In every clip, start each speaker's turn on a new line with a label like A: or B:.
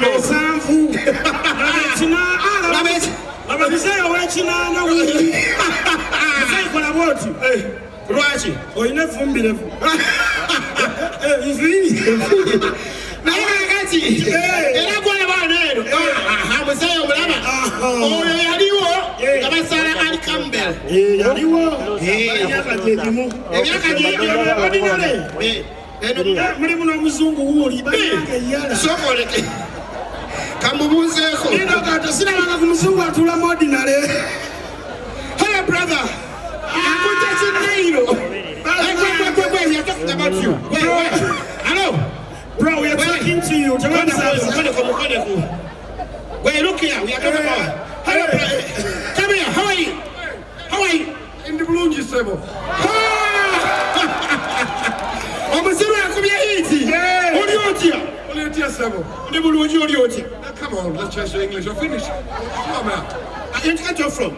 A: 5
B: Sanfu. Ababizera w'ekinaana wuli. Musaikola bwoti.
A: Lwaki?
B: Oyina evumbirevu.
A: Naye kakati era gwalaba leero muzeeyi omulaba oyo yaliwo nga basaala Ali Campbell.
B: Yaliwo emyaka gyegimu.
A: Emyaka gyegimu.
B: Mulimu n'omuzungu wuuli banange yala.
A: Sokoleke kamubuuzeeko.
B: Sirabanga ku muzungu atulamu ordinary.
A: Hello brother. About you. Wait. Hello.
B: Bro, we are talking to you.
A: Wait, look here. We are talking about. Hello, brother. Come here. How are you? How are you?
C: In the balloon, you say. Come on, let's change to English. You're finished.
A: Where you from?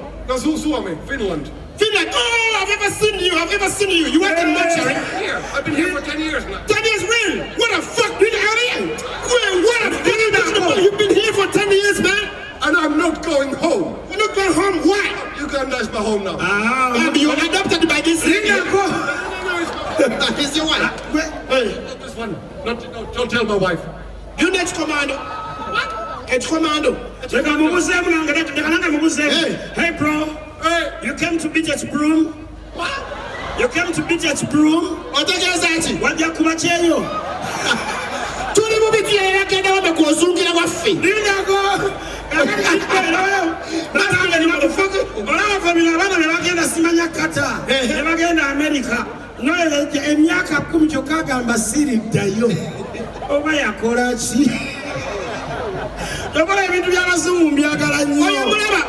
C: Finland.
A: Finland. Oh, I've ever seen you. You work in Madrat.
C: Here. I've been here for 10 years now.
A: 10 years, really? What the fuck did you do? What the fuck? You've been here for 10 years, man.
C: And I'm not going home.
A: You're not going home? Why?
C: Uganda is my home now.
A: You were adopted by this lady. He's your wife.
C: Hey, not this one. Don't tell my wife.
A: You next commando. What? It's commando.
B: Hey, bro.
C: Hey.
B: You came to beat at broom?
A: What?
B: You came to beat at broom?
A: Otegezaki.
B: Wajja kubacheyo.
A: Tuli mubiti yagenda wamekuozungira waffe.
B: Lindago. Olaba family abaana be bagenda simanya kata. Ne bagenda America. Noyo emyaka 10 kyokka agamba siriddayo. Oba yakola ki? Tokola ebintu by'abazungu mbyagala nnyo.
A: Oyo mulaba.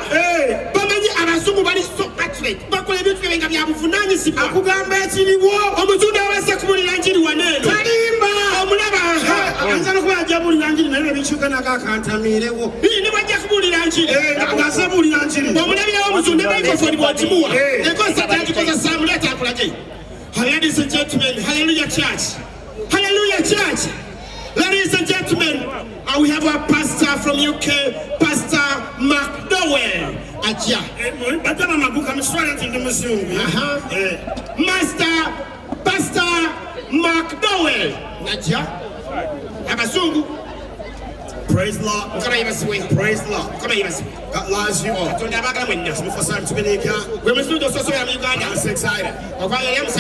A: Bamenyi abazungu bali so accurate. Bakola ebintu byenga bya buvunaanyizibwa.
B: Akugamba ekiriwo.
A: Omuzungu aweze kubulira njiri waneeno.
B: Talimba.
A: Omulaba.
B: Anza nokuba ajja bulira njiri naye ebikyuka nago akantamirewo.
A: Ne bajja kubulira njiri.
B: Ng'aze bulira njiri.
A: Omulabira w'omuzungu ne microphone bw'ogimuwa. Enkozesa tagikoza muleeta akulage. Ladies and gentlemen, hallelujah church. Hallelujah church. Ladies and gentlemen, we have our pastor from UK, Pastor McDowell. Aja. Pastor McDowell. Aja. Abazungu.
B: Praise Lord. Praise Lord. God loves you all. For some to be here. I'm so excited. I want to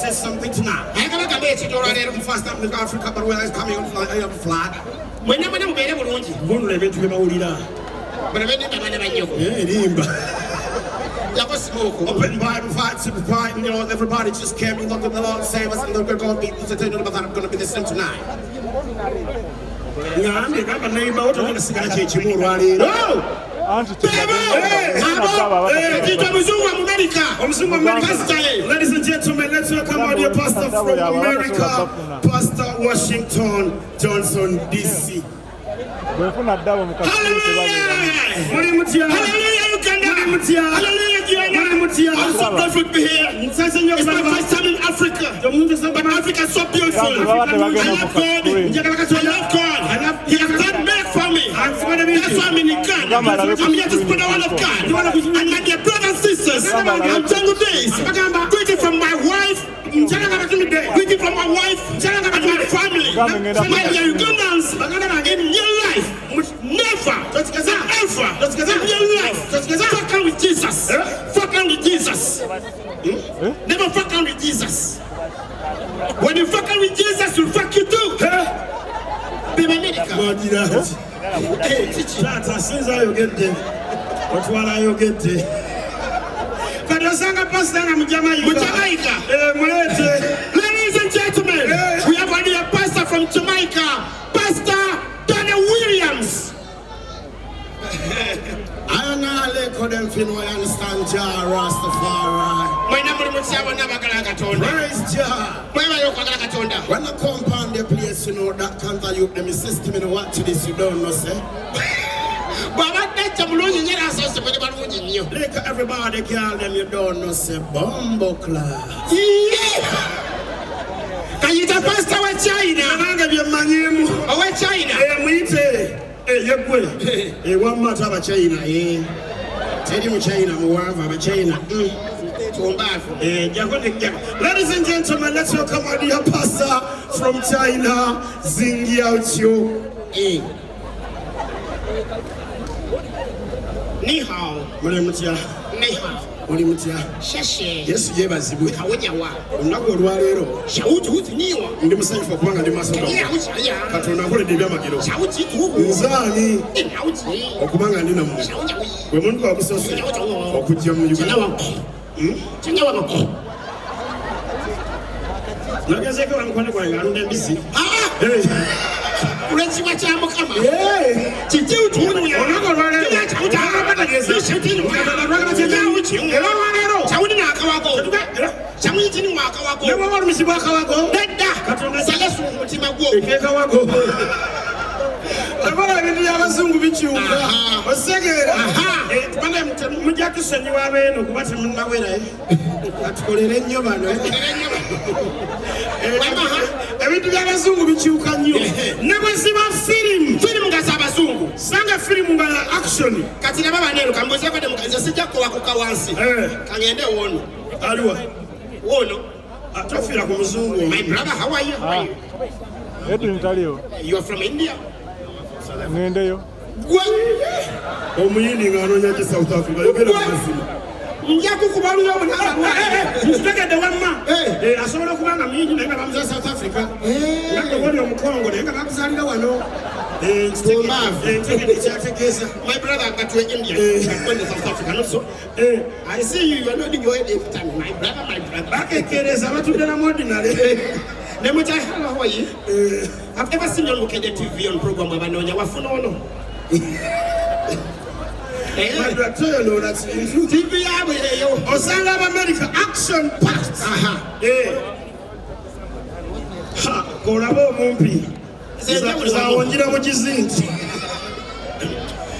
B: say something tonight. First time in Africa, but when I was coming on flat. Open Bible fight, super fight, you know, everybody just came, you look at the Lord, save us, and they're going to be, I'm going to be the same tonight. Ngambe kama neighbor wote wanasigala chechi mu rwali. Ladies and gentlemen, let's welcome our dear pastor from America, Pastor Washington Johnson DC. Hallelujah! I'm so grateful to be here. It's my first time in Africa. But Africa is so beautiful. I love God. He has done more for me. That's why I'm in Uganda. I'm here to spread the word of God. And my dear brothers and sisters, I'm telling you this. Greeting from my wife. Greeting from my wife and my family. My dear Ugandans, in your life, never, ever, in your life, fuck on with Jesus. Fuck on with Jesus. Never fuck on with Jesus. When you fuck on with Jesus, you'll fuck you too. Be my medical. Hey, since I get there, what one are you get there? Jamaica. Ladies and gentlemen, we have a dear pastor from Jamaica, Pastor Daniel Williams. I don't know them feel I understand Jah Rastafari. Praise Jah. When I come on the place, you know that can't you them system in what to this you don't know, say. Like everybody call them, you don't know, say Bumbo Class. Can you tell Pastor where China? I give you my name. Where China? yegwe one matter aba China tell mu China muwava aba China ladies and gentlemen, let's welcome our dear pastor from China, Zingiao Chiu.
A: Ni hao.
B: Mulemutia.
A: Ni hao.
B: Mulemutia.
A: Shashe.
B: Yesu yebazibwe.
A: Kawonya wa.
B: Unako olwaleero.
A: Shauti niwa.
B: Ndi musanyufu okubanga ndi maaso gawo. Katonda akoledde ebyamagero.
A: Shauti tu.
B: Nzaani. Okubanga ndi nammwe. Gwe muntu wabusoose. Okujja mu Uganda. Nagezeko bamukwane gwange alunda embisi.
A: Ulechiwa cha mukama.
B: Chichi utuunu ya.
A: Onako lwaleero. Chawuni na akawako. Chawuni chini wa akawako.
B: Newa walumisibwa akawako.
A: Dada. Salesu mutima gwo.
B: Ekeka wako. Abana bintu by'abazungu bikyuka. Osegeera. Tubane mujja tusonyiwa abeeno kuba temunnawera. Katukolere nnyo bano. Ebintu by'abazungu bikyuka nnyo. Ne bwe ziba firimu nga z'abazungu. Sanga firimu nga action.
A: Kati ne baba neero kambuze ko demukanze sijja kuwakuka wansi. Kangende wono.
B: Aliwa.
A: Wono.
B: Atofira ku muzungu.
A: My brother, how are you?
B: You
A: are from India?
B: Ngendeyo. Omuyindi ng'anoonya ki South Africa yogera mazima.
A: Nja kukubalula obunaba.
B: Ntutegedde wamma. Asobola okuba nga muyindi naye nga bamuza South Africa. Nga wali omukongo naye nga bakuzaalira wano. Ntegedde kyategeeza.
A: My brother got to India. Going to South Africa also. I see you are nodding your head every time. My brother.
B: Bakekereza batudde na ordinary.
A: Nemutai, how are you? I've never seen you look at the TV on program Abanonya Wafuno.
B: Madrat, you know that's
A: TV
B: Osanga America action packed. Kolabo mumpi. Zawonjira mu kizinti.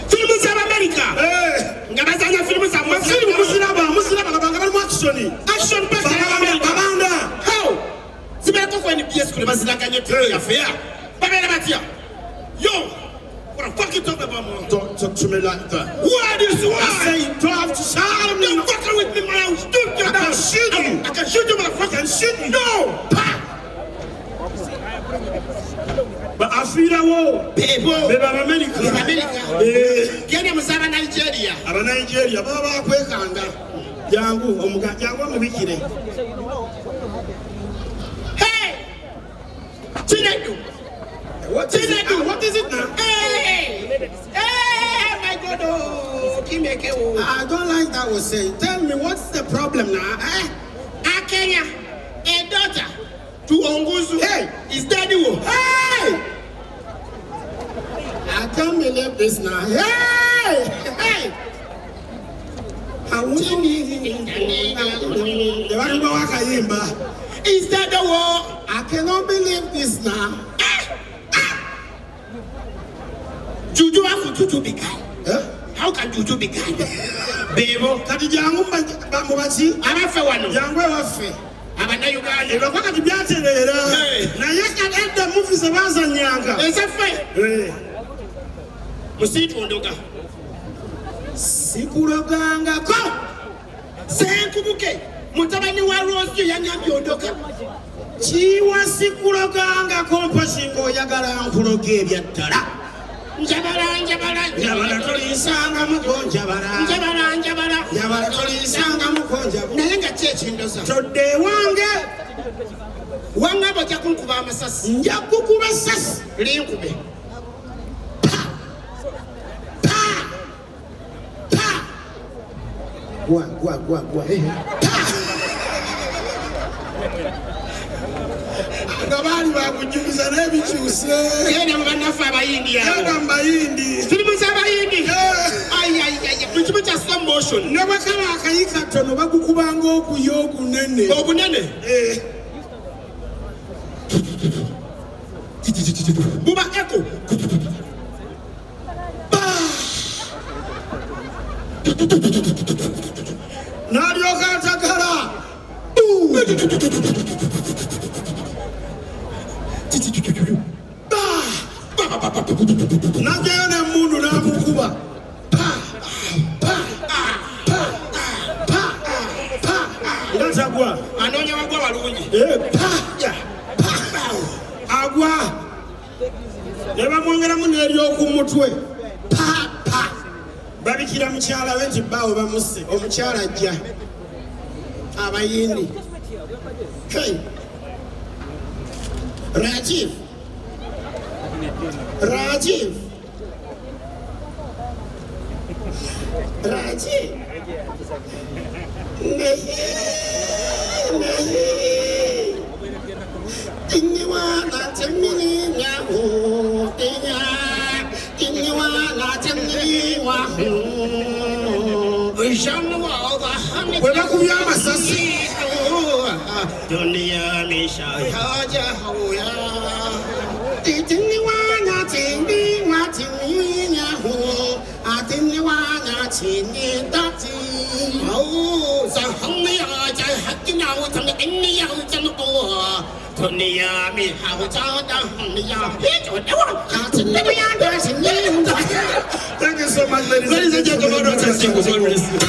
A: Films of America. Ngabazanya films of
B: Musiraba ngabanga bali mu action.
A: Action packed.
B: Babanda.
A: How? Sibeko kwa NPS kule bazilaganye TV affair. Babela batia. Yo, what the fuck you talking about, man?
B: Don't talk to me like that.
A: What is what?
B: I say you don't have to shout me.
A: You're fucking with me, man. I can shoot you. I can shoot you, motherfucker. I can shoot you. No.
B: But I feel that war.
A: People.
B: America.
A: Kenya musaba Nigeria.
B: Aba Nigeria. Baba kwekanga. Jangu amubikire. What is it now?
A: Hey, my God, I
B: don't like that was saying. Tell me, what's the problem now?
A: Kenya, a daughter to Onguzu.
B: Hey,
A: is daddy.
B: Hey, I can't believe this now. Hey.
A: Is that the war?
B: I cannot believe this now.
A: Juju aku Juju be kind. How can Juju be kind? Bebo.
B: Kati jangu bamubachi.
A: Abafe wano.
B: Jangu wafe.
A: Abana Uganda.
B: Eba kwa kati byaterera. Na yaka edda movies abaza nyanga.
A: Esafe. Musitu ondoka.
B: Sikuloganga ko.
A: Senkubuke. Mutabani wa Rose yanyambye ondoka.
B: Chiwa sikuloganga ko mpashingo yagala nkuloge ebyaddala. Njabala tolisanga mukonjabala. Njabala tolisanga mukonjabala.
A: Naye nga kyekindoza.
B: Todde wange.
A: Wangabo ojja kunkuba amasasi.
B: Nja kukuba sasi.
A: Linkube.
B: Gwa. Ngabali bakujuliza n'ebikyuse.
A: Yena mubanafu abayindi yabo.
B: Yena mbayindi.
A: Filimu z'abayindi. Ay. Ekimu kya slow motion.
B: Ne bakala akayi katono bagukubanga okuya okunene.
A: Obunene? Buba echo.
B: N'alyoka atakala. Najjayo ne agwa.
A: Anonya wagwa walungi.
B: Pa. Agwa. Neba mwongera muneri okumutwe. Pa. Babikira mukyala we nti bawo bamuse. Omukyala ajja. Abayindi. Hey. Rajiv. Weba kubya amasasi.
A: Dunia misha haja hoya.
B: Thank you so much, ladies and gentlemen.